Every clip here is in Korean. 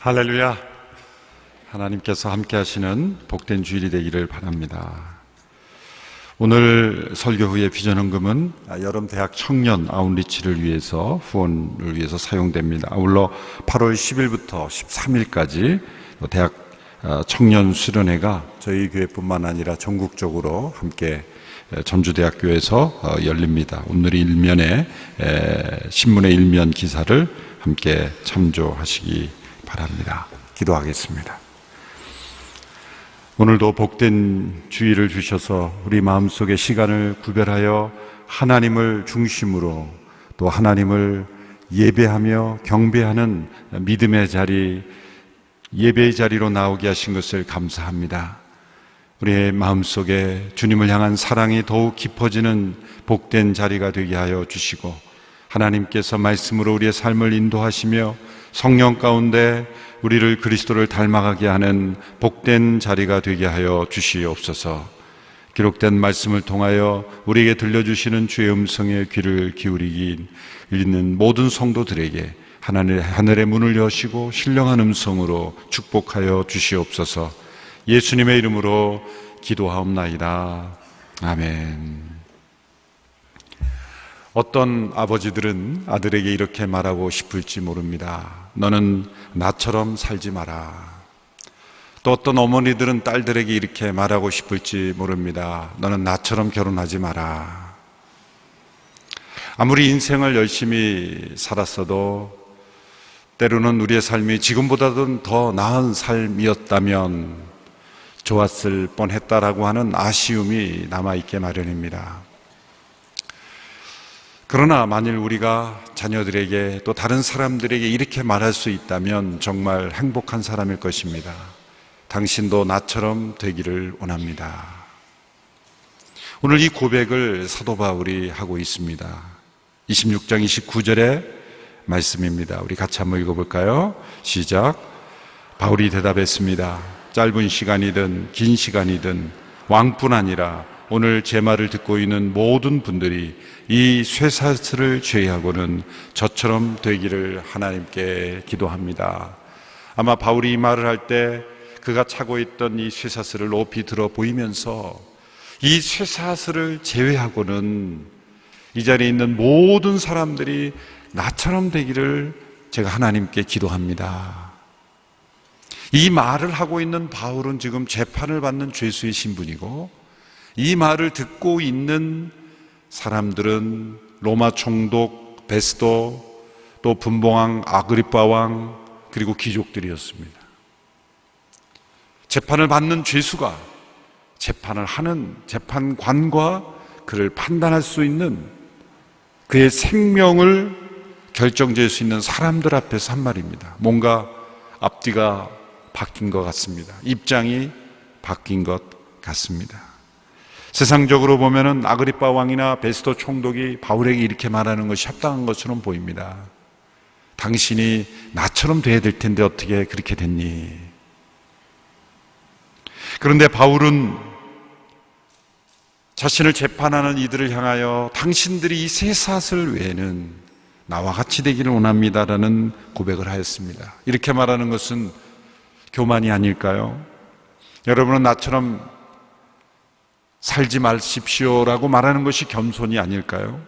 할렐루야. 하나님께서 함께 하시는 복된 주일이 되기를 바랍니다. 오늘 설교 후에 비전헌금은 여름 대학 청년 아웃리치를 위해서 후원을 위해서 사용됩니다. 아울러 8월 10일부터 13일까지 대학 청년 수련회가 저희 교회뿐만 아니라 전국적으로 함께 전주대학교에서 열립니다. 오늘 일면에 신문의 일면 기사를 함께 참조하시기 바랍니다. 기도하겠습니다. 오늘도 복된 주일을 주셔서 우리 마음속에 시간을 구별하여 하나님을 중심으로 또 하나님을 예배하며 경배하는 믿음의 자리, 예배의 자리로 나오게 하신 것을 감사합니다. 우리의 마음속에 주님을 향한 사랑이 더욱 깊어지는 복된 자리가 되게 하여 주시고, 하나님께서 말씀으로 우리의 삶을 인도하시며 성령 가운데 우리를 그리스도를 닮아가게 하는 복된 자리가 되게 하여 주시옵소서. 기록된 말씀을 통하여 우리에게 들려주시는 주의 음성에 귀를 기울이기 있는 모든 성도들에게 하늘의 문을 여시고 신령한 음성으로 축복하여 주시옵소서. 예수님의 이름으로 기도하옵나이다. 아멘. 어떤 아버지들은 아들에게 이렇게 말하고 싶을지 모릅니다. 너는 나처럼 살지 마라. 또 어떤 어머니들은 딸들에게 이렇게 말하고 싶을지 모릅니다. 너는 나처럼 결혼하지 마라. 아무리 인생을 열심히 살았어도 때로는 우리의 삶이 지금보다도 더 나은 삶이었다면 좋았을 뻔했다라고 하는 아쉬움이 남아있게 마련입니다. 그러나 만일 우리가 자녀들에게 또 다른 사람들에게 이렇게 말할 수 있다면 정말 행복한 사람일 것입니다. 당신도 나처럼 되기를 원합니다. 오늘 이 고백을 사도 바울이 하고 있습니다. 26장 29절의 말씀입니다. 우리 같이 한번 읽어볼까요? 시작. 바울이 대답했습니다. 짧은 시간이든 긴 시간이든 왕뿐 아니라 오늘 제 말을 듣고 있는 모든 분들이 이 쇠사슬을 제외하고는 저처럼 되기를 하나님께 기도합니다. 아마 바울이 이 말을 할 때 그가 차고 있던 이 쇠사슬을 높이 들어 보이면서 이 쇠사슬을 제외하고는 이 자리에 있는 모든 사람들이 나처럼 되기를 제가 하나님께 기도합니다. 이 말을 하고 있는 바울은 지금 재판을 받는 죄수의 신분이고, 이 말을 듣고 있는 사람들은 로마 총독 베스도, 또 분봉왕 아그리빠 왕, 그리고 귀족들이었습니다. 재판을 받는 죄수가 재판을 하는 재판관과 그를 판단할 수 있는, 그의 생명을 결정지을 수 있는 사람들 앞에서 한 말입니다. 뭔가 앞뒤가 바뀐 것 같습니다. 입장이 바뀐 것 같습니다. 세상적으로 보면은 아그리빠 왕이나 베스도 총독이 바울에게 이렇게 말하는 것이 합당한 것처럼 보입니다. 당신이 나처럼 돼야 될 텐데 어떻게 그렇게 됐니? 그런데 바울은 자신을 재판하는 이들을 향하여 당신들이 이 쇠사슬 외에는 나와 같이 되기를 원합니다라는 고백을 하였습니다. 이렇게 말하는 것은 교만이 아닐까요? 여러분은 나처럼 살지 마십시오라고 말하는 것이 겸손이 아닐까요?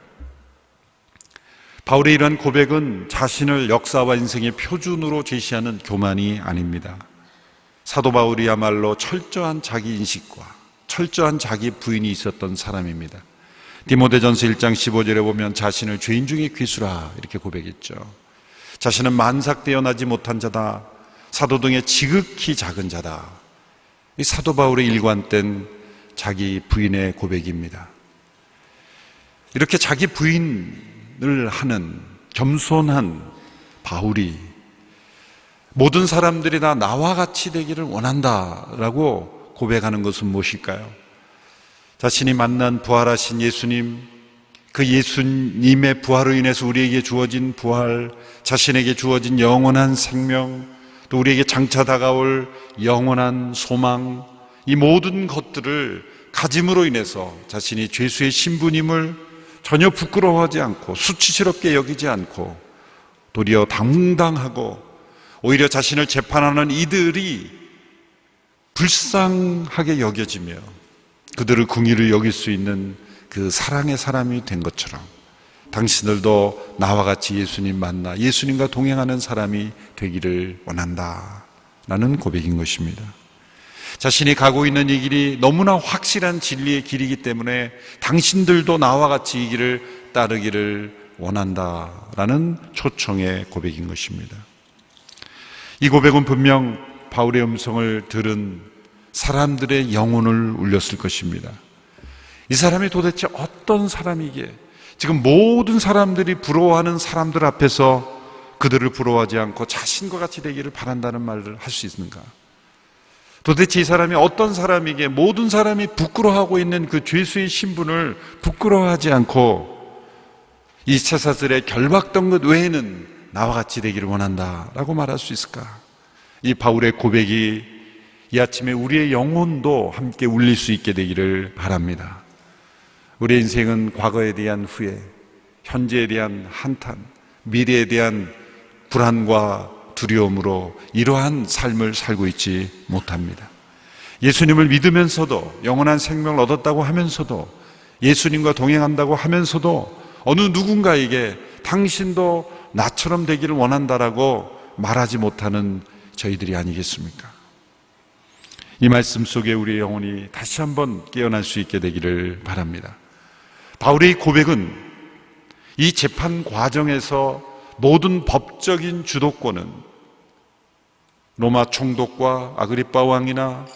바울의 이런 고백은 자신을 역사와 인생의 표준으로 제시하는 교만이 아닙니다. 사도 바울이야말로 철저한 자기인식과 철저한 자기 부인이 있었던 사람입니다. 디모데전서 1장 15절에 보면 자신을 죄인 중에 귀수라 이렇게 고백했죠. 자신은 만삭되어 나지 못한 자다, 사도 등의 지극히 작은 자다. 이 사도 바울의 일관된 자기 부인의 고백입니다. 이렇게 자기 부인을 하는 겸손한 바울이 모든 사람들이 다 나와 같이 되기를 원한다라고 고백하는 것은 무엇일까요? 자신이 만난 부활하신 예수님, 그 예수님의 부활로 인해서 우리에게 주어진 부활, 자신에게 주어진 영원한 생명, 또 우리에게 장차 다가올 영원한 소망, 이 모든 것들을 가짐으로 인해서 자신이 죄수의 신분임을 전혀 부끄러워하지 않고 수치스럽게 여기지 않고 도리어 당당하고 오히려 자신을 재판하는 이들이 불쌍하게 여겨지며 그들을 긍휼히 여길 수 있는 그 사랑의 사람이 된 것처럼 당신들도 나와 같이 예수님 만나 예수님과 동행하는 사람이 되기를 원한다 라는 고백인 것입니다. 자신이 가고 있는 이 길이 너무나 확실한 진리의 길이기 때문에 당신들도 나와 같이 이 길을 따르기를 원한다 라는 초청의 고백인 것입니다. 이 고백은 분명 바울의 음성을 들은 사람들의 영혼을 울렸을 것입니다. 이 사람이 도대체 어떤 사람이기에 지금 모든 사람들이 부러워하는 사람들 앞에서 그들을 부러워하지 않고 자신과 같이 되기를 바란다는 말을 할 수 있는가? 도대체 이 사람이 어떤 사람이기에 모든 사람이 부끄러워하고 있는 그 죄수의 신분을 부끄러워하지 않고 이 채사슬에 결박된 것 외에는 나와 같이 되기를 원한다라고 말할 수 있을까? 이 바울의 고백이 이 아침에 우리의 영혼도 함께 울릴 수 있게 되기를 바랍니다. 우리의 인생은 과거에 대한 후회, 현재에 대한 한탄, 미래에 대한 불안과 두려움으로 이러한 삶을 살고 있지 못합니다. 예수님을 믿으면서도 영원한 생명을 얻었다고 하면서도 예수님과 동행한다고 하면서도 어느 누군가에게 당신도 나처럼 되기를 원한다라고 말하지 못하는 저희들이 아니겠습니까? 이 말씀 속에 우리의 영혼이 다시 한번 깨어날 수 있게 되기를 바랍니다. 바울의 고백은 이 재판 과정에서 모든 법적인 주도권은 로마 총독과 아그리빠 왕이나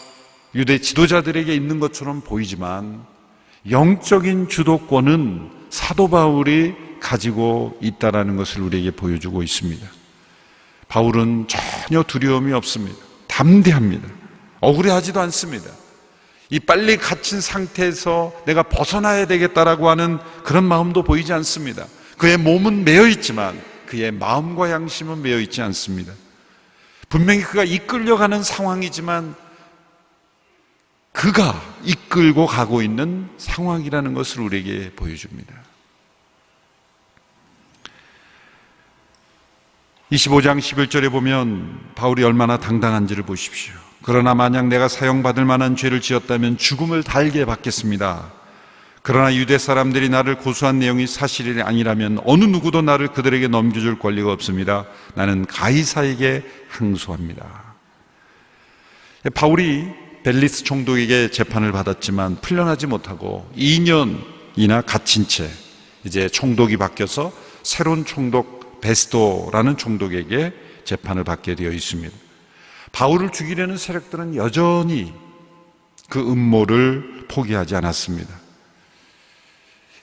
유대 지도자들에게 있는 것처럼 보이지만 영적인 주도권은 사도 바울이 가지고 있다는 것을 우리에게 보여주고 있습니다. 바울은 전혀 두려움이 없습니다. 담대합니다. 억울해하지도 않습니다. 이 빨리 갇힌 상태에서 내가 벗어나야 되겠다라고 하는 그런 마음도 보이지 않습니다. 그의 몸은 매여 있지만 그의 마음과 양심은 매여 있지 않습니다. 분명히 그가 이끌려가는 상황이지만 그가 이끌고 가고 있는 상황이라는 것을 우리에게 보여줍니다. 25장 11절에 보면 바울이 얼마나 당당한지를 보십시오. 그러나 만약 내가 사형받을 만한 죄를 지었다면 죽음을 달게 받겠습니다. 그러나 유대 사람들이 나를 고소한 내용이 사실이 아니라면 어느 누구도 나를 그들에게 넘겨줄 권리가 없습니다. 나는 가이사에게 항소합니다. 바울이 벨리스 총독에게 재판을 받았지만 풀려나지 못하고 2년이나 갇힌 채 이제 총독이 바뀌어서 새로운 총독 베스도라는 총독에게 재판을 받게 되어 있습니다. 바울을 죽이려는 세력들은 여전히 그 음모를 포기하지 않았습니다.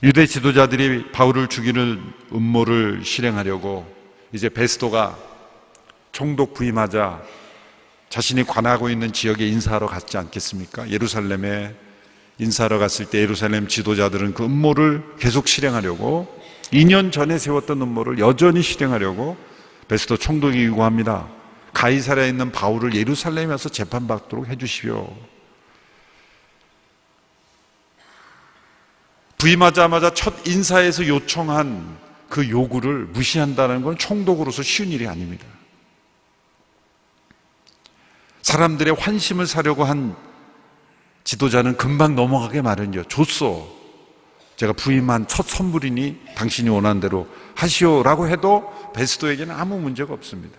유대 지도자들이 바울을 죽이는 음모를 실행하려고 이제 베스도가 총독 부임하자 자신이 관하고 있는 지역에 인사하러 갔지 않겠습니까? 예루살렘에 인사하러 갔을 때 예루살렘 지도자들은 그 음모를 계속 실행하려고 2년 전에 세웠던 음모를 여전히 실행하려고 베스도 총독이 요구합니다. 가이사랴에 있는 바울을 예루살렘에 와서 재판받도록 해주시오. 부임하자마자 첫 인사에서 요청한 그 요구를 무시한다는 건 총독으로서 쉬운 일이 아닙니다. 사람들의 환심을 사려고 한 지도자는 금방 넘어가게 마련이요. 줬어. 제가 부임한 첫 선물이니 당신이 원하는 대로 하시오라고 해도 베스도에게는 아무 문제가 없습니다.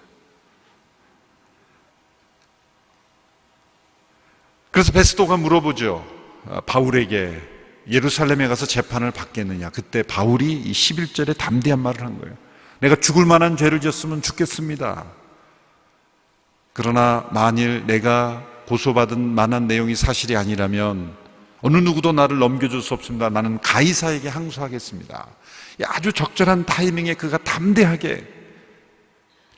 그래서 베스도가 물어보죠. 바울에게 예루살렘에 가서 재판을 받겠느냐. 그때 바울이 이 11절에 담대한 말을 한 거예요. 내가 죽을 만한 죄를 지었으면 죽겠습니다. 그러나 만일 내가 고소받은 만한 내용이 사실이 아니라면 어느 누구도 나를 넘겨줄 수 없습니다. 나는 가이사에게 항소하겠습니다. 아주 적절한 타이밍에 그가 담대하게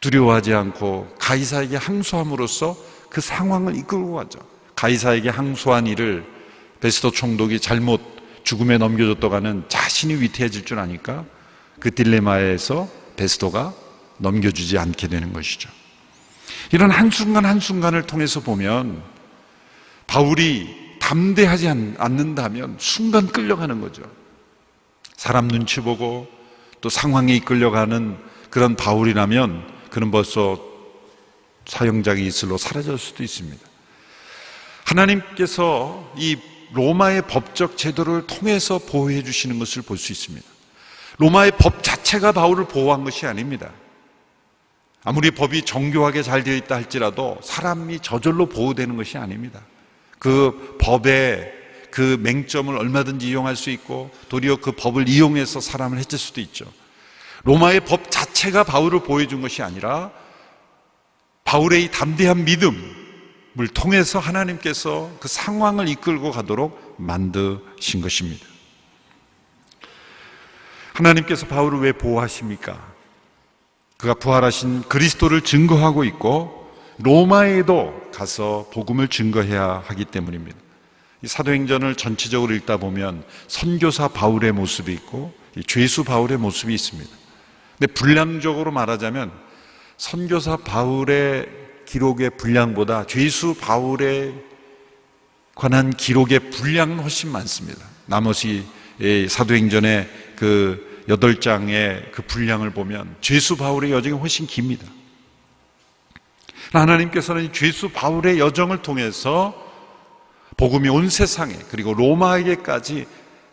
두려워하지 않고 가이사에게 항소함으로써 그 상황을 이끌고 가죠. 가이사에게 항소한 일을 베스도 총독이 잘못 죽음에 넘겨줬다고 하는 자신이 위태해질 줄 아니까 그 딜레마에서 베스도가 넘겨주지 않게 되는 것이죠. 이런 한순간 한순간을 통해서 보면 바울이 담대하지 않는다면 순간 끌려가는 거죠. 사람 눈치 보고 또 상황에 이끌려가는 그런 바울이라면 그는 벌써 사형장의 이슬로 사라질 수도 있습니다. 하나님께서 이 로마의 법적 제도를 통해서 보호해 주시는 것을 볼 수 있습니다. 로마의 법 자체가 바울을 보호한 것이 아닙니다. 아무리 법이 정교하게 잘 되어 있다 할지라도 사람이 저절로 보호되는 것이 아닙니다. 그 법의 그 맹점을 얼마든지 이용할 수 있고 도리어 그 법을 이용해서 사람을 해칠 수도 있죠. 로마의 법 자체가 바울을 보호해준 것이 아니라 바울의 이 담대한 믿음을 통해서 하나님께서 그 상황을 이끌고 가도록 만드신 것입니다. 하나님께서 바울을 왜 보호하십니까? 그가 부활하신 그리스도를 증거하고 있고 로마에도 가서 복음을 증거해야 하기 때문입니다. 이 사도행전을 전체적으로 읽다 보면 선교사 바울의 모습이 있고 죄수 바울의 모습이 있습니다. 근데 분량적으로 말하자면 선교사 바울의 기록의 분량보다 죄수 바울에 관한 기록의 분량은 훨씬 많습니다. 나머지 사도행전의 그 8장의 그 분량을 보면 죄수 바울의 여정이 훨씬 깁니다. 하나님께서는 이 죄수 바울의 여정을 통해서 복음이 온 세상에 그리고 로마에게까지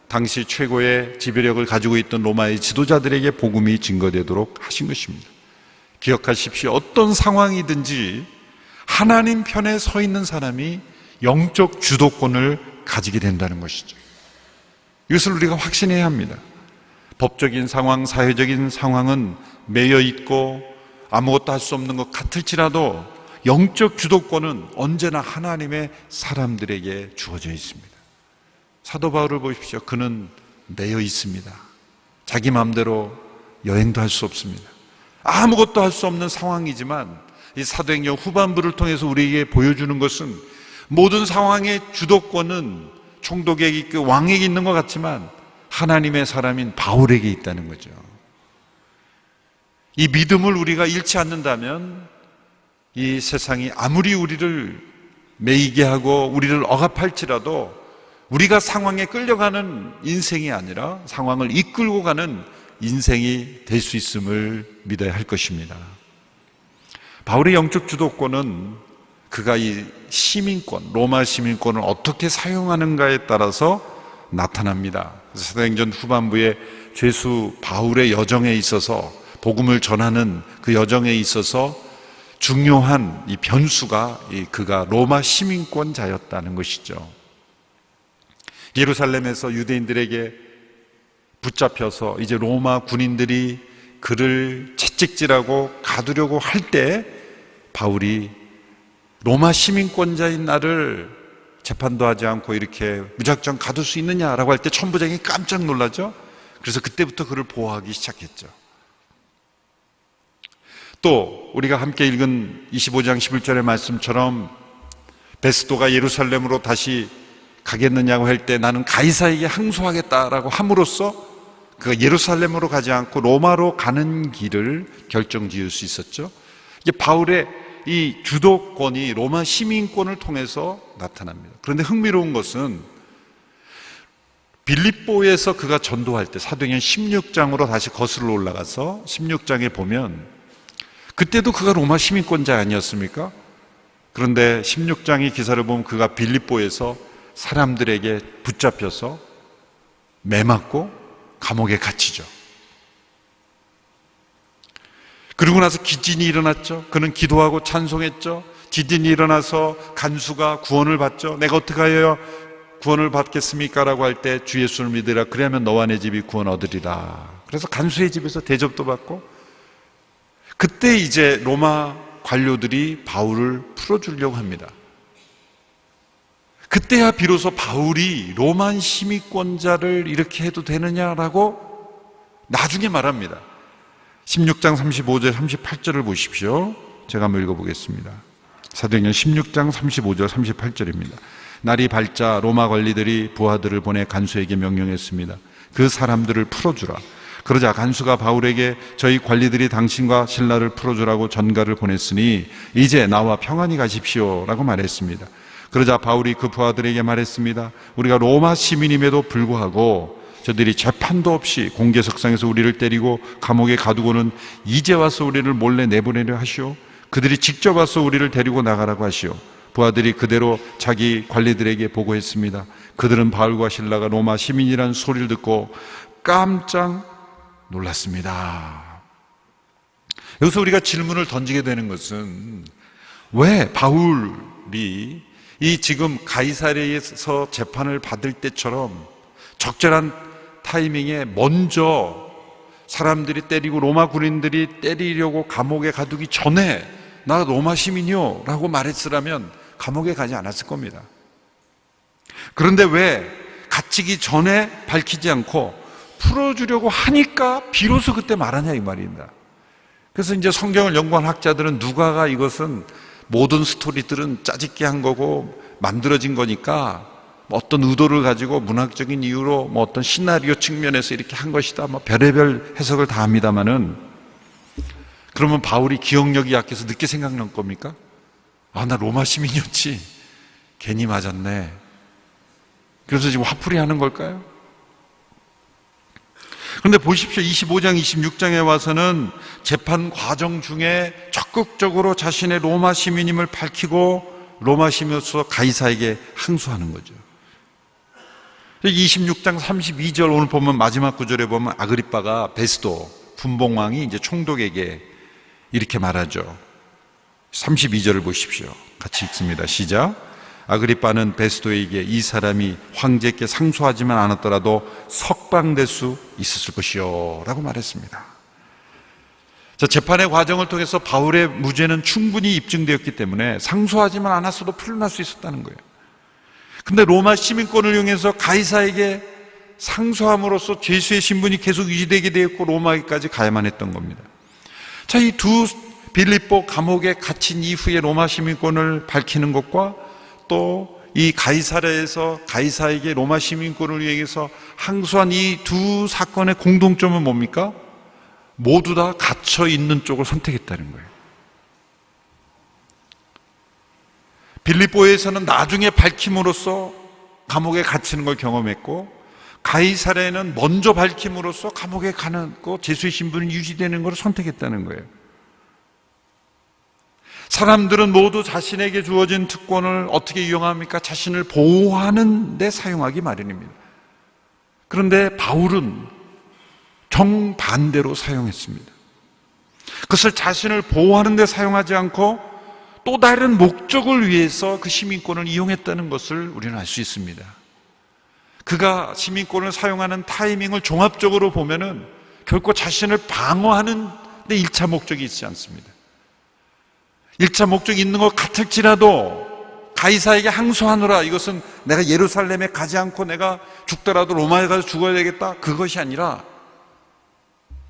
당시 최고의 지배력을 가지고 있던 로마의 지도자들에게 복음이 증거되도록 하신 것입니다. 기억하십시오. 어떤 상황이든지 하나님 편에 서 있는 사람이 영적 주도권을 가지게 된다는 것이죠. 이것을 우리가 확신해야 합니다. 법적인 상황, 사회적인 상황은 매여 있고 아무것도 할 수 없는 것 같을지라도 영적 주도권은 언제나 하나님의 사람들에게 주어져 있습니다. 사도 바울을 보십시오. 그는 매여 있습니다. 자기 마음대로 여행도 할 수 없습니다. 아무것도 할 수 없는 상황이지만 이 사도행전 후반부를 통해서 우리에게 보여주는 것은 모든 상황의 주도권은 총독에게 있고 왕에게 있는 것 같지만 하나님의 사람인 바울에게 있다는 거죠. 이 믿음을 우리가 잃지 않는다면 이 세상이 아무리 우리를 매이게 하고 우리를 억압할지라도 우리가 상황에 끌려가는 인생이 아니라 상황을 이끌고 가는 인생이 될 수 있음을 믿어야 할 것입니다. 바울의 영적 주도권은 그가 이 시민권, 로마 시민권을 어떻게 사용하는가에 따라서 나타납니다. 사도행전 후반부에 죄수 바울의 여정에 있어서 복음을 전하는 그 여정에 있어서 중요한 이 변수가 그가 로마 시민권자였다는 것이죠. 예루살렘에서 유대인들에게 붙잡혀서 이제 로마 군인들이 그를 채찍질하고 가두려고 할 때 바울이 로마 시민권자인 나를 재판도 하지 않고 이렇게 무작정 가둘 수 있느냐라고 할 때 천부장이 깜짝 놀라죠. 그래서 그때부터 그를 보호하기 시작했죠. 또 우리가 함께 읽은 25장 11절의 말씀처럼 베스도가 예루살렘으로 다시 가겠느냐고 할 때 나는 가이사에게 항소하겠다라고 함으로써 그가 예루살렘으로 가지 않고 로마로 가는 길을 결정지을 수 있었죠. 이게 바울의 이 주도권이 로마 시민권을 통해서 나타납니다. 그런데 흥미로운 것은 빌립보에서 그가 전도할 때 사도행전 16장으로 다시 거슬러 올라가서 16장에 보면 그때도 그가 로마 시민권자 아니었습니까? 그런데 16장의 기사를 보면 그가 빌립보에서 사람들에게 붙잡혀서 매맞고 감옥에 갇히죠. 그러고 나서 기진이 일어났죠. 그는 기도하고 찬송했죠. 지진이 일어나서 간수가 구원을 받죠. 내가 어떻게 하여 구원을 받겠습니까? 라고 할 때 주 예수를 믿으라. 그러면 너와 내 집이 구원 얻으리라. 그래서 간수의 집에서 대접도 받고 그때 이제 로마 관료들이 바울을 풀어주려고 합니다. 그때야 비로소 바울이 로마 시민권자를 이렇게 해도 되느냐라고 나중에 말합니다. 16장 35절 38절을 보십시오. 제가 한번 읽어보겠습니다. 사도행전 16장 35절 38절입니다. 날이 밝자 로마 관리들이 부하들을 보내 간수에게 명령했습니다. 그 사람들을 풀어주라. 그러자 간수가 바울에게 저희 관리들이 당신과 신라를 풀어주라고 전가를 보냈으니 이제 나와 평안히 가십시오 라고 말했습니다. 그러자 바울이 그 부하들에게 말했습니다. 우리가 로마 시민임에도 불구하고 저들이 재판도 없이 공개석상에서 우리를 때리고 감옥에 가두고는 이제 와서 우리를 몰래 내보내려 하시오. 그들이 직접 와서 우리를 데리고 나가라고 하시오. 부하들이 그대로 자기 관리들에게 보고했습니다. 그들은 바울과 실라가 로마 시민이라는 소리를 듣고 깜짝 놀랐습니다. 여기서 우리가 질문을 던지게 되는 것은 왜 바울이 이 지금 가이사랴에서 재판을 받을 때처럼 적절한 타이밍에 먼저 사람들이 때리고 로마 군인들이 때리려고 감옥에 가두기 전에 나 로마 시민이요 라고 말했으라면 감옥에 가지 않았을 겁니다. 그런데 왜 갇히기 전에 밝히지 않고 풀어주려고 하니까 비로소 그때 말하냐 이 말입니다. 그래서 이제 성경을 연구한 학자들은 누가가 이것은 모든 스토리들은 짜집기 한 거고 만들어진 거니까 어떤 의도를 가지고 문학적인 이유로 어떤 시나리오 측면에서 이렇게 한 것이다 별의별 해석을 다 합니다마는, 그러면 바울이 기억력이 약해서 늦게 생각난 겁니까? 아, 나 로마 시민이었지, 괜히 맞았네, 그래서 지금 화풀이 하는 걸까요? 그런데 보십시오. 25장 26장에 와서는 재판 과정 중에 적극적으로 자신의 로마 시민임을 밝히고 로마 시민으로서 가이사에게 항소하는 거죠. 26장 32절 오늘 보면 마지막 구절에 보면 아그리빠가 베스도 분봉왕이 이제 총독에게 이렇게 말하죠. 32절을 보십시오. 같이 읽습니다. 시작. 아그리빠는 베스도에게 이 사람이 황제께 상소하지만 않았더라도 석방될 수 있었을 것이요 라고 말했습니다. 자, 재판의 과정을 통해서 바울의 무죄는 충분히 입증되었기 때문에 상소하지만 않았어도 풀려날 수 있었다는 거예요. 근데 로마 시민권을 이용해서 가이사에게 상소함으로써 죄수의 신분이 계속 유지되게 되었고 로마에까지 가야만 했던 겁니다. 자, 이 두 빌립보 감옥에 갇힌 이후에 로마 시민권을 밝히는 것과 또 이 가이사랴에서 가이사에게 로마 시민권을 위해서 항소한 이 두 사건의 공통점은 뭡니까? 모두 다 갇혀 있는 쪽을 선택했다는 거예요. 빌립보에서는 나중에 밝힘으로써 감옥에 갇히는 걸 경험했고, 가이사랴에는 먼저 밝힘으로써 감옥에 가는 거, 죄수의 신분이 유지되는 걸 선택했다는 거예요. 사람들은 모두 자신에게 주어진 특권을 어떻게 이용합니까? 자신을 보호하는 데 사용하기 마련입니다. 그런데 바울은 정반대로 사용했습니다. 그것을 자신을 보호하는 데 사용하지 않고 또 다른 목적을 위해서 그 시민권을 이용했다는 것을 우리는 알 수 있습니다. 그가 시민권을 사용하는 타이밍을 종합적으로 보면은 결코 자신을 방어하는 데 1차 목적이 있지 않습니다. 1차 목적이 있는 것 같을지라도 가이사에게 항소하노라, 이것은 내가 예루살렘에 가지 않고 내가 죽더라도 로마에 가서 죽어야 되겠다, 그것이 아니라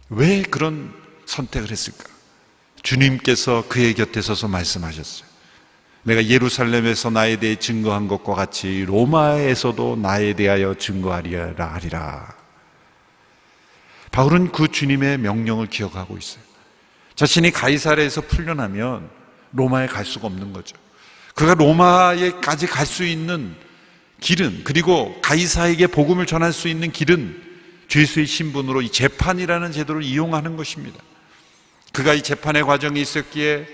왜 그런 선택을 했을까? 주님께서 그의 곁에 서서 말씀하셨어요. 내가 예루살렘에서 나에 대해 증거한 것과 같이 로마에서도 나에 대하여 증거하리라 하리라. 바울은 그 주님의 명령을 기억하고 있어요. 자신이 가이사랴에서 풀려나면 로마에 갈 수가 없는 거죠. 그가 로마에까지 갈 수 있는 길은, 그리고 가이사에게 복음을 전할 수 있는 길은 죄수의 신분으로 이 재판이라는 제도를 이용하는 것입니다. 그가 이 재판의 과정이 있었기에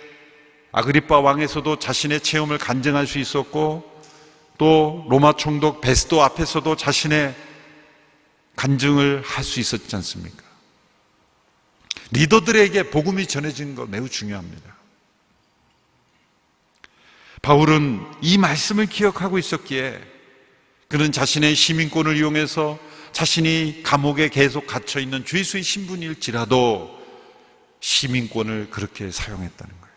아그리빠 왕에서도 자신의 체험을 간증할 수 있었고, 또 로마 총독 베스도 앞에서도 자신의 간증을 할 수 있었지 않습니까? 리더들에게 복음이 전해진 거 매우 중요합니다. 바울은 이 말씀을 기억하고 있었기에 그는 자신의 시민권을 이용해서 자신이 감옥에 계속 갇혀있는 죄수의 신분일지라도 시민권을 그렇게 사용했다는 거예요.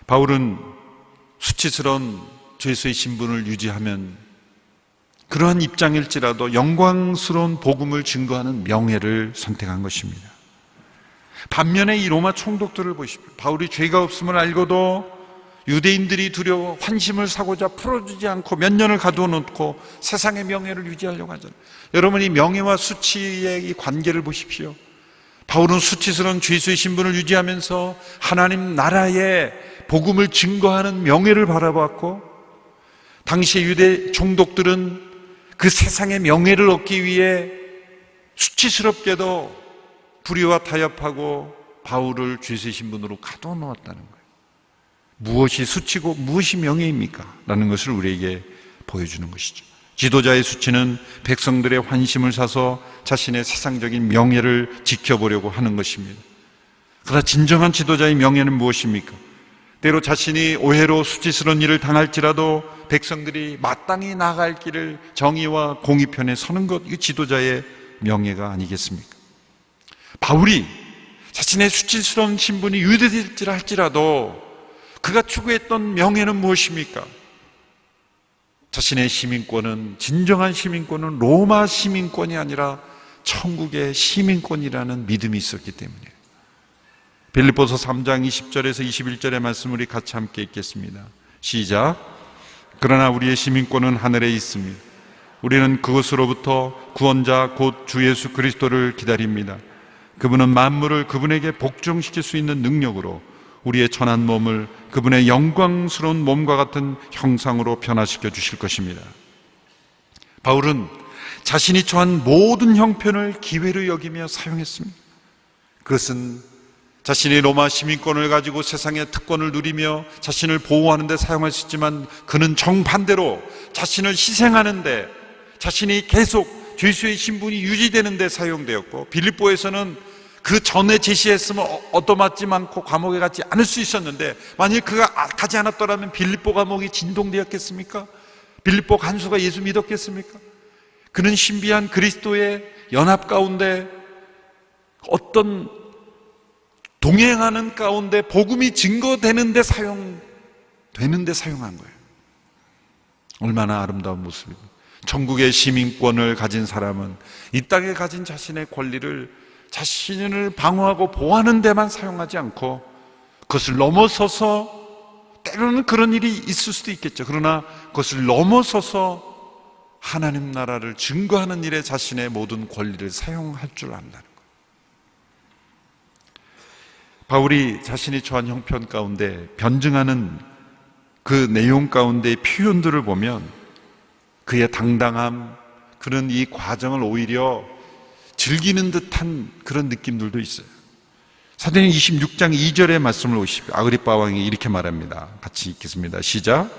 바울은 수치스러운 죄수의 신분을 유지하면 그러한 입장일지라도 영광스러운 복음을 증거하는 명예를 선택한 것입니다. 반면에 이 로마 총독들을 보십시오. 바울이 죄가 없음을 알고도 유대인들이 두려워 환심을 사고자 풀어주지 않고 몇 년을 가두어 놓고 세상의 명예를 유지하려고 하잖아요. 여러분, 이 명예와 수치의 이 관계를 보십시오. 바울은 수치스러운 죄수의 신분을 유지하면서 하나님 나라의 복음을 증거하는 명예를 바라봤고, 당시 유대 총독들은 그 세상의 명예를 얻기 위해 수치스럽게도 불의와 타협하고 바울을 죄수의 신분으로 가둬놓았다는 거예요. 무엇이 수치고 무엇이 명예입니까? 라는 것을 우리에게 보여주는 것이죠. 지도자의 수치는 백성들의 환심을 사서 자신의 세상적인 명예를 지켜보려고 하는 것입니다. 그러나 진정한 지도자의 명예는 무엇입니까? 때로 자신이 오해로 수치스러운 일을 당할지라도 백성들이 마땅히 나아갈 길을 정의와 공의 편에 서는 것, 이게 지도자의 명예가 아니겠습니까? 바울이 자신의 수치스러운 신분이 유대될지라 할지라도 그가 추구했던 명예는 무엇입니까? 자신의 시민권은, 진정한 시민권은 로마 시민권이 아니라 천국의 시민권이라는 믿음이 있었기 때문이에요. 빌립보서 3장 20절에서 21절의 말씀 우리 같이 함께 읽겠습니다. 시작. 그러나 우리의 시민권은 하늘에 있습니다. 우리는 그것으로부터 구원자 곧 주 예수 그리스도를 기다립니다. 그분은 만물을 그분에게 복종시킬 수 있는 능력으로 우리의 천한 몸을 그분의 영광스러운 몸과 같은 형상으로 변화시켜 주실 것입니다. 바울은 자신이 처한 모든 형편을 기회로 여기며 사용했습니다. 그것은 자신이 로마 시민권을 가지고 세상의 특권을 누리며 자신을 보호하는 데 사용할 수 있지만, 그는 정반대로 자신을 희생하는 데, 자신이 계속 죄수의 신분이 유지되는 데 사용되었고, 빌립보에서는 그 전에 제시했으면 얻어맞지 않고 감옥에 가지 않을 수 있었는데, 만일 그가 가지 않았더라면 빌립보 감옥이 진동되었겠습니까? 빌립보 간수가 예수 믿었겠습니까? 그는 신비한 그리스도의 연합 가운데, 어떤 동행하는 가운데 복음이 증거되는데 사용한 거예요. 얼마나 아름다운 모습입니다. 천국의 시민권을 가진 사람은 이 땅에 가진 자신의 권리를 자신을 방어하고 보호하는 데만 사용하지 않고, 그것을 넘어서서, 때로는 그런 일이 있을 수도 있겠죠. 그러나 그것을 넘어서서 하나님 나라를 증거하는 일에 자신의 모든 권리를 사용할 줄 안다는 거예요. 바울이 자신이 처한 형편 가운데 변증하는 그 내용 가운데의 표현들을 보면 그의 당당함, 그는 이 과정을 오히려 즐기는 듯한 그런 느낌들도 있어요. 사도행전 26장 2절의 말씀을 보십시오. 아그리빠 왕이 이렇게 말합니다. 같이 읽겠습니다. 시작.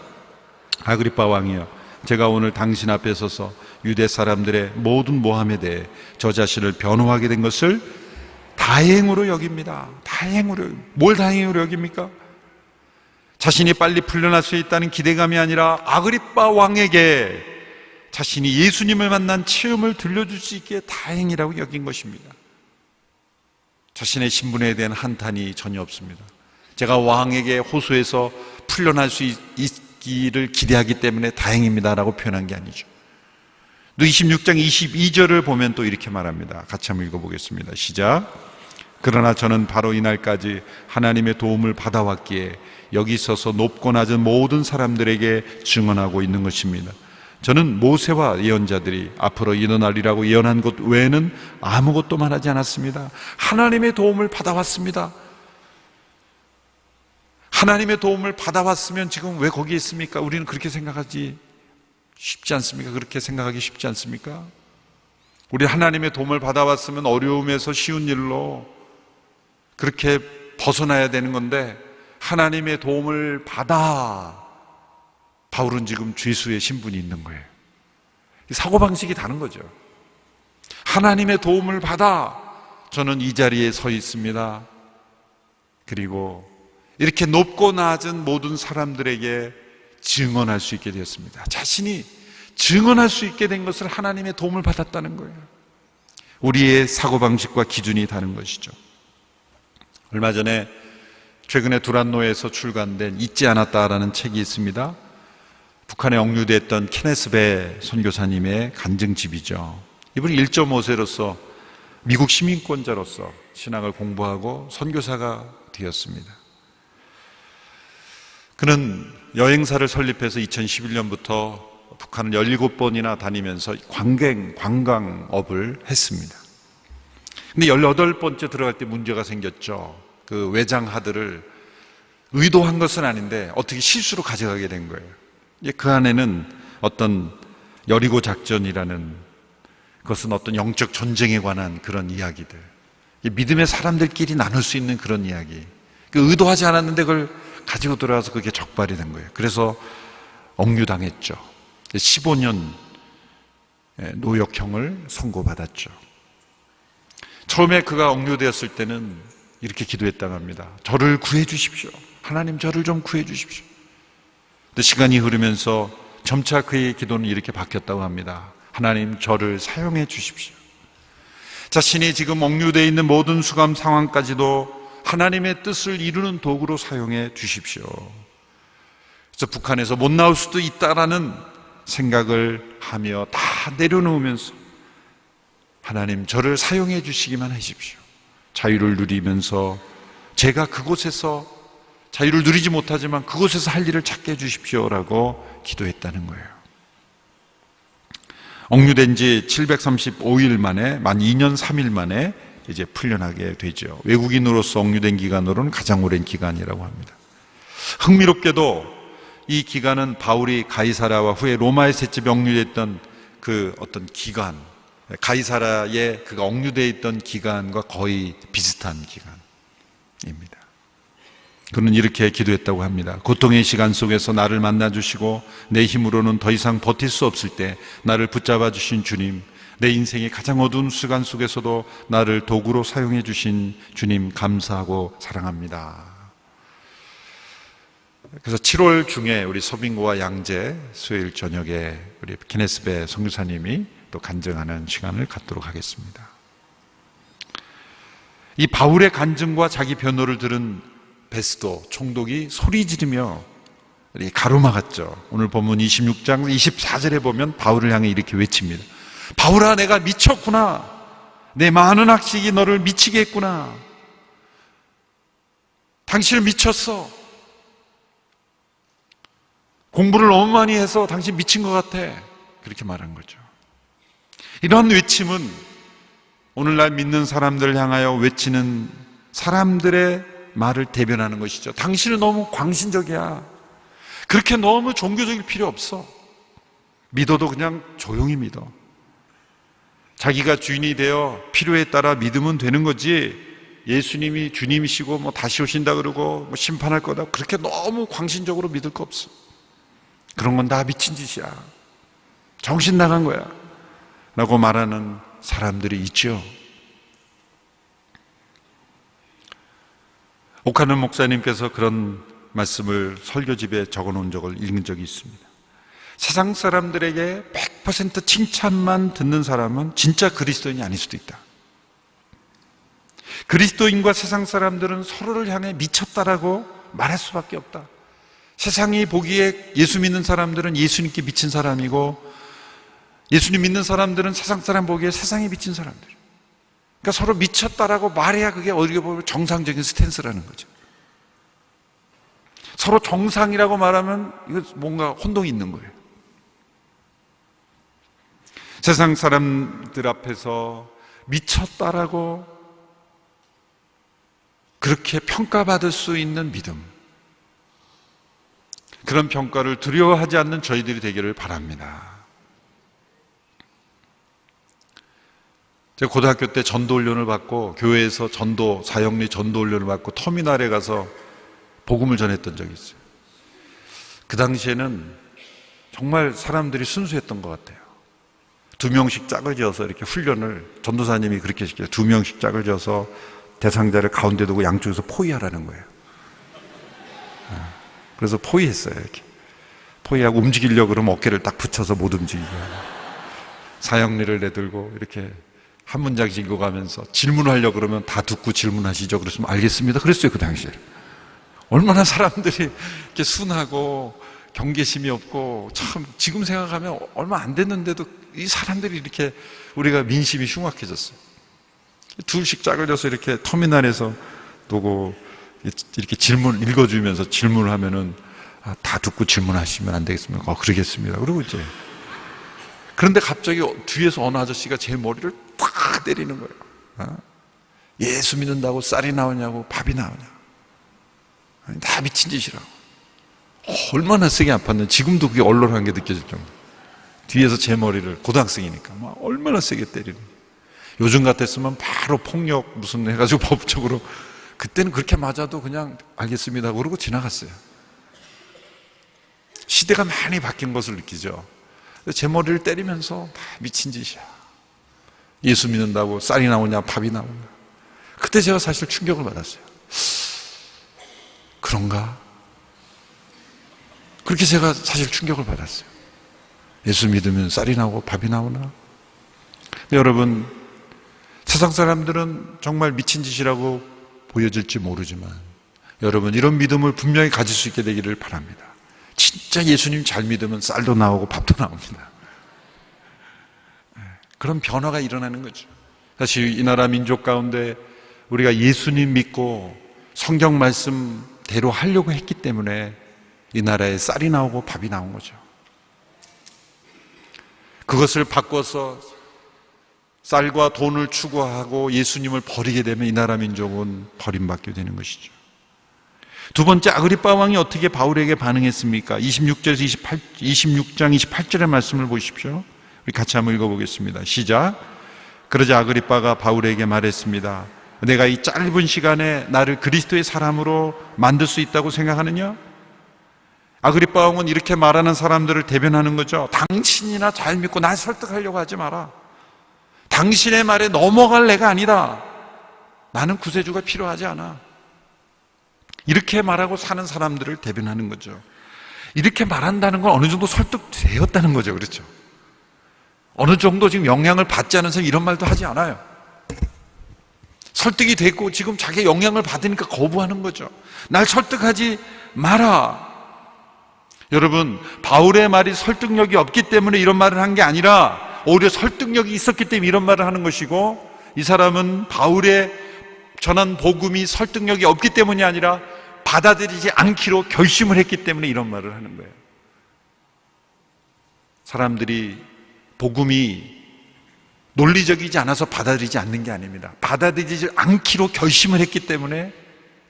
아그리빠 왕이여, 제가 오늘 당신 앞에 서서 유대 사람들의 모든 모함에 대해 저 자신을 변호하게 된 것을 다행으로 여깁니다. 다행으로. 뭘 다행으로 여깁니까? 자신이 빨리 풀려날 수 있다는 기대감이 아니라 아그리빠 왕에게 자신이 예수님을 만난 체험을 들려줄 수 있기에 다행이라고 여긴 것입니다. 자신의 신분에 대한 한탄이 전혀 없습니다. 제가 왕에게 호소해서 풀려날 수 있기를 기대하기 때문에 다행입니다라고 표현한 게 아니죠. 또 26장 22절을 보면 또 이렇게 말합니다. 같이 한번 읽어보겠습니다. 시작. 그러나 저는 바로 이날까지 하나님의 도움을 받아왔기에 여기 있어서 높고 낮은 모든 사람들에게 증언하고 있는 것입니다. 저는 모세와 예언자들이 앞으로 일어나리라고 예언한 것 외에는 아무것도 말하지 않았습니다. 하나님의 도움을 받아왔습니다. 하나님의 도움을 받아왔으면 지금 왜 거기에 있습니까? 우리는 그렇게 생각하지 쉽지 않습니까? 그렇게 생각하기 쉽지 않습니까? 우리 하나님의 도움을 받아왔으면 어려움에서 쉬운 일로 그렇게 벗어나야 되는 건데, 하나님의 도움을 받아 바울은 지금 죄수의 신분이 있는 거예요. 사고방식이 다른 거죠. 하나님의 도움을 받아 저는 이 자리에 서 있습니다. 그리고 이렇게 높고 낮은 모든 사람들에게 증언할 수 있게 되었습니다. 자신이 증언할 수 있게 된 것을 하나님의 도움을 받았다는 거예요. 우리의 사고방식과 기준이 다른 것이죠. 얼마 전에 최근에 두란노에서 출간된 잊지 않았다라는 책이 있습니다. 북한에 억류됐던 케네스 배 선교사님의 간증집이죠. 이분이 1.5세로서 미국 시민권자로서 신학을 공부하고 선교사가 되었습니다. 그는 여행사를 설립해서 2011년부터 북한을 17번이나 다니면서 관광업을 했습니다. 근데 18번째 들어갈 때 문제가 생겼죠. 그 외장하드를 의도한 것은 아닌데 어떻게 실수로 가져가게 된 거예요. 그 안에는 어떤 여리고 작전이라는, 그것은 어떤 영적 전쟁에 관한 그런 이야기들, 믿음의 사람들끼리 나눌 수 있는 그런 이야기. 의도하지 않았는데 그걸 가지고 들어와서 그게 적발이 된 거예요. 그래서 억류당했죠. 15년 노역형을 선고받았죠. 처음에 그가 억류되었을 때는 이렇게 기도했다고 합니다. 저를 구해 주십시오. 하나님, 저를 좀 구해 주십시오. 근데 시간이 흐르면서 점차 그의 기도는 이렇게 바뀌었다고 합니다. 하나님, 저를 사용해 주십시오. 자신이 지금 억류되어 있는 모든 수감 상황까지도 하나님의 뜻을 이루는 도구로 사용해 주십시오. 그래서 북한에서 못 나올 수도 있다라는 생각을 하며 다 내려놓으면서 하나님, 저를 사용해 주시기만 하십시오. 자유를 누리면서 제가 그곳에서 자유를 누리지 못하지만 그곳에서 할 일을 찾게 해주십시오라고 기도했다는 거예요. 억류된 지 735일 만에, 만 2년 3일 만에 이제 풀려나게 되죠. 외국인으로서 억류된 기간으로는 가장 오랜 기간이라고 합니다. 흥미롭게도 이 기간은 바울이 가이사라와 후에 로마에 셋째 억류됐던 그 어떤 기간, 가이사라에 그가 억류되어 있던 기간과 거의 비슷한 기간입니다. 그는 이렇게 기도했다고 합니다. 고통의 시간 속에서 나를 만나주시고 내 힘으로는 더 이상 버틸 수 없을 때 나를 붙잡아 주신 주님, 내 인생의 가장 어두운 시간 속에서도 나를 도구로 사용해 주신 주님 감사하고 사랑합니다. 그래서 7월 중에 우리 서빙고와 양재 수요일 저녁에 우리 케네스베 선교사님이 또 간증하는 시간을 갖도록 하겠습니다. 이 바울의 간증과 자기 변호를 들은 베스도 총독이 소리 지르며 가로막았죠. 오늘 본문 26장 24절에 보면 바울을 향해 이렇게 외칩니다. 바울아, 내가 미쳤구나. 내 많은 학식이 너를 미치게 했구나. 당신을 미쳤어. 공부를 너무 많이 해서 당신 미친 것 같아. 그렇게 말한 거죠. 이런 외침은 오늘날 믿는 사람들을 향하여 외치는 사람들의 말을 대변하는 것이죠. 당신은 너무 광신적이야. 그렇게 너무 종교적일 필요 없어. 믿어도 그냥 조용히 믿어. 자기가 주인이 되어 필요에 따라 믿으면 되는 거지, 예수님이 주님이시고 뭐 다시 오신다 그러고 뭐 심판할 거다, 그렇게 너무 광신적으로 믿을 거 없어. 그런 건 다 미친 짓이야. 정신 나간 거야. 라고 말하는 사람들이 있죠. 옥하는 목사님께서 그런 말씀을 설교집에 적어 놓은 적을 읽은 적이 있습니다. 세상 사람들에게 100% 칭찬만 듣는 사람은 진짜 그리스도인이 아닐 수도 있다. 그리스도인과 세상 사람들은 서로를 향해 미쳤다라고 말할 수밖에 없다. 세상이 보기에 예수 믿는 사람들은 예수님께 미친 사람이고, 예수님 믿는 사람들은 세상 사람 보기에 세상에 미친 사람들. 그러니까 서로 미쳤다라고 말해야 그게 어떻게 보면 정상적인 스탠스라는 거죠. 서로 정상이라고 말하면 이거 뭔가 혼동이 있는 거예요. 세상 사람들 앞에서 미쳤다라고 그렇게 평가받을 수 있는 믿음, 그런 평가를 두려워하지 않는 저희들이 되기를 바랍니다. 제가 고등학교 때 전도 훈련을 받고, 교회에서 전도, 사역리 전도 훈련을 받고 터미널에 가서 복음을 전했던 적이 있어요. 그 당시에는 정말 사람들이 순수했던 것 같아요. 2명씩 짝을 지어서 이렇게 훈련을, 전도사님이 그렇게 시켜요. 2명씩 짝을 지어서 대상자를 가운데 두고 양쪽에서 포위하라는 거예요. 그래서 포위했어요. 이렇게 포위하고 움직이려고 그러면 어깨를 딱 붙여서 못 움직이게 하고, 사역리를 내들고 이렇게 한 문장씩 읽어가면서 질문하려고 그러면 다 듣고 질문하시죠. 그랬으면 알겠습니다. 그랬어요. 그 당시에. 얼마나 사람들이 이렇게 순하고 경계심이 없고, 참 지금 생각하면 얼마 안 됐는데도 이 사람들이 이렇게 우리가 민심이 흉악해졌어요. 둘씩 짝을 져서 이렇게 터미널에서 두고 이렇게 질문 읽어주면서 질문을 하면은, 다 듣고 질문하시면 안 되겠습니까? 그러겠습니다. 그리고 이제, 그런데 갑자기 뒤에서 어느 아저씨가 제 머리를 탁 때리는 거예요. 예수 믿는다고 쌀이 나오냐고 밥이 나오냐. 다 미친 짓이라고. 얼마나 세게 아팠는지 지금도 그게 얼얼한 게 느껴질 정도. 뒤에서 제 머리를, 고등학생이니까 막 얼마나 세게 때리는. 요즘 같았으면 바로 폭력 무슨 해가지고 법적으로, 그때는 그렇게 맞아도 그냥 알겠습니다 그러고 지나갔어요. 시대가 많이 바뀐 것을 느끼죠. 제 머리를 때리면서 미친 짓이야, 예수 믿는다고 쌀이 나오냐 밥이 나오냐. 그때 제가 사실 충격을 받았어요. 그런가? 그렇게 제가 사실 충격을 받았어요. 예수 믿으면 쌀이 나오고 밥이 나오나? 여러분, 세상 사람들은 정말 미친 짓이라고 보여질지 모르지만 여러분, 이런 믿음을 분명히 가질 수 있게 되기를 바랍니다. 진짜 예수님 잘 믿으면 쌀도 나오고 밥도 나옵니다. 그런 변화가 일어나는 거죠. 사실 이 나라 민족 가운데 우리가 예수님 믿고 성경 말씀대로 하려고 했기 때문에 이 나라에 쌀이 나오고 밥이 나온 거죠. 그것을 바꿔서 쌀과 돈을 추구하고 예수님을 버리게 되면 이 나라 민족은 버림받게 되는 것이죠. 두 번째, 아그리빠 왕이 어떻게 바울에게 반응했습니까? 26장 28절의 말씀을 보십시오. 우리 같이 한번 읽어보겠습니다. 시작. 그러자 아그리빠가 바울에게 말했습니다. 내가 이 짧은 시간에 나를 그리스도의 사람으로 만들 수 있다고 생각하느냐? 아그리빠 왕은 이렇게 말하는 사람들을 대변하는 거죠. 당신이나 잘 믿고 날 설득하려고 하지 마라. 당신의 말에 넘어갈 내가 아니다. 나는 구세주가 필요하지 않아. 이렇게 말하고 사는 사람들을 대변하는 거죠. 이렇게 말한다는 건 어느 정도 설득되었다는 거죠. 그렇죠? 어느 정도 지금 영향을 받지 않은 사람이 이런 말도 하지 않아요. 설득이 됐고 지금 자기 영향을 받으니까 거부하는 거죠. 날 설득하지 마라. 여러분, 바울의 말이 설득력이 없기 때문에 이런 말을 한 게 아니라 오히려 설득력이 있었기 때문에 이런 말을 하는 것이고, 이 사람은 바울의 전한 복음이 설득력이 없기 때문이 아니라 받아들이지 않기로 결심을 했기 때문에 이런 말을 하는 거예요. 사람들이 복음이 논리적이지 않아서 받아들이지 않는 게 아닙니다. 받아들이지 않기로 결심을 했기 때문에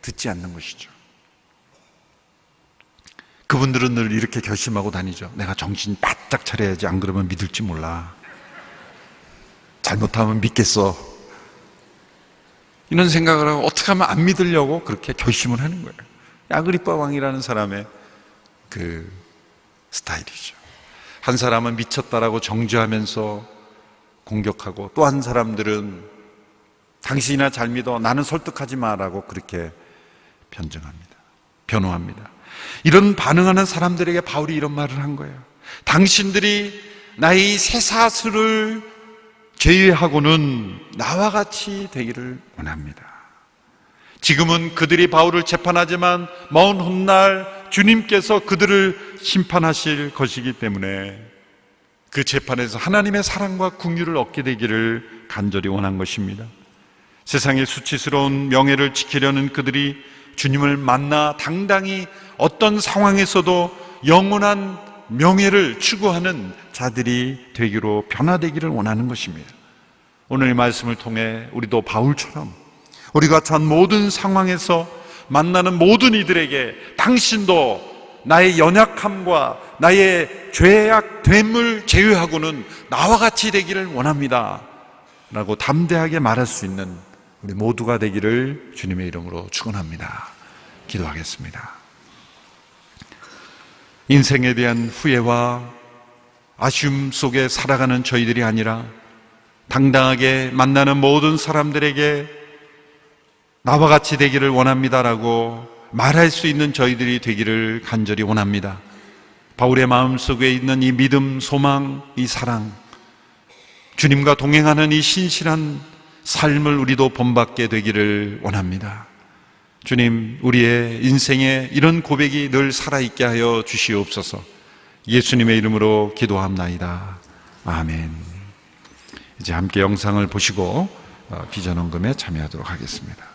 듣지 않는 것이죠. 그분들은 늘 이렇게 결심하고 다니죠. 내가 정신 바짝 차려야지, 안 그러면 믿을지 몰라. 잘못하면 믿겠어. 이런 생각을 하고 어떻게 하면 안 믿으려고 그렇게 결심을 하는 거예요. 아그리빠 왕이라는 사람의 그 스타일이죠. 한 사람은 미쳤다라고 정죄하면서 공격하고, 또 한 사람들은 당신이나 잘 믿어, 나는 설득하지 마라고 그렇게 변증합니다. 변호합니다. 이런 반응하는 사람들에게 바울이 이런 말을 한 거예요. 당신들이 나의 쇠사슬을 제외하고는 나와 같이 되기를 원합니다. 지금은 그들이 바울을 재판하지만 먼 훗날 주님께서 그들을 심판하실 것이기 때문에 그 재판에서 하나님의 사랑과 긍휼을 얻게 되기를 간절히 원한 것입니다. 세상의 수치스러운 명예를 지키려는 그들이 주님을 만나 당당히 어떤 상황에서도 영원한 명예를 추구하는 자들이 되기로 변화되기를 원하는 것입니다. 오늘 이 말씀을 통해 우리도 바울처럼 우리가 전 모든 상황에서 만나는 모든 이들에게 당신도 나의 연약함과 나의 죄악됨을 제외하고는 나와 같이 되기를 원합니다 라고 담대하게 말할 수 있는 우리 모두가 되기를 주님의 이름으로 축원합니다. 기도하겠습니다. 인생에 대한 후회와 아쉬움 속에 살아가는 저희들이 아니라 당당하게 만나는 모든 사람들에게 나와 같이 되기를 원합니다라고 말할 수 있는 저희들이 되기를 간절히 원합니다. 바울의 마음속에 있는 이 믿음, 소망, 이 사랑, 주님과 동행하는 이 신실한 삶을 우리도 본받게 되기를 원합니다. 주님, 우리의 인생에 이런 고백이 늘 살아있게 하여 주시옵소서. 예수님의 이름으로 기도합나이다. 아멘. 이제 함께 영상을 보시고 비전헌금에 참여하도록 하겠습니다.